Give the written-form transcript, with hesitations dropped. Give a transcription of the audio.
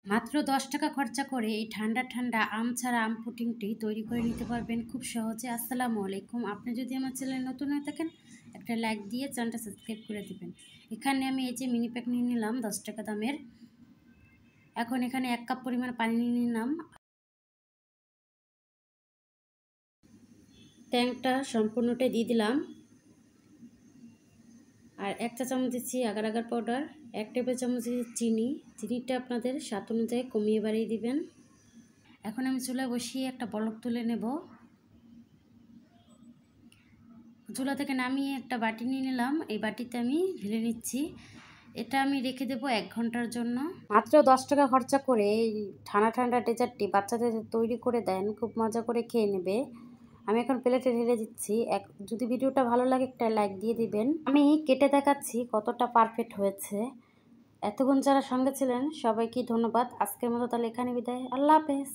মাত্র ১০ টাকা খরচা করে এই ঠান্ডা ঠান্ডা আম ছাড়া আম পুডিংটি তৈরি করে নিতে পারবেন খুব সহজে। আসসালামু আলাইকুম। আপনি যদি আমার চ্যানেলে নতুন হয়ে থাকেন, একটা লাইক দিয়ে চ্যানেলটা সাবস্ক্রাইব করে দিবেন। এখানে আমি এই যে মিনি প্যাক নিয়ে নিলাম ১০ টাকা দামের। এখন এখানে ১ কাপ পরিমাণ পানি নিয়ে নিলাম। ট্যাংকটা সম্পূর্ণটাই দিয়ে দিলাম। আর ১ চা চামচ দিচ্ছি আগার আগার পাউডার, ১ টেবিল চামচ চিনি। চিনিটা আপনাদের স্বাদ অনুযায়ী কমিয়ে বাড়িয়ে দিবেন। এখন আমি চুলায় বসিয়ে একটা বলক তুলে নেব। চুলা থেকে নামিয়ে একটা বাটি নিয়ে নিলাম। এই বাটিতে আমি ঢেলে নিচ্ছি। এটা আমি রেখে দেবো ১ ঘন্টার জন্য। মাত্র ১০ টাকা খরচা করে এই ঠান্ডা ঠান্ডা ডেজার্টটি বাচ্চাদের তৈরি করে দেন, খুব মজা করে খেয়ে নেবে। আমি এখন প্লেটে ঢেলে দিচ্ছি। যদি ভিডিওটা ভালো লাগে একটা লাইক দিয়ে দিবেন। আমি কেটে দেখাচ্ছি কতটা পারফেক্ট হয়েছে। এতক্ষণ যারা সঙ্গে ছিলেন সবাইকে ধন্যবাদ। আজকের মতো তাহলে এখানে বিদায়। আল্লাহ হাফেজ।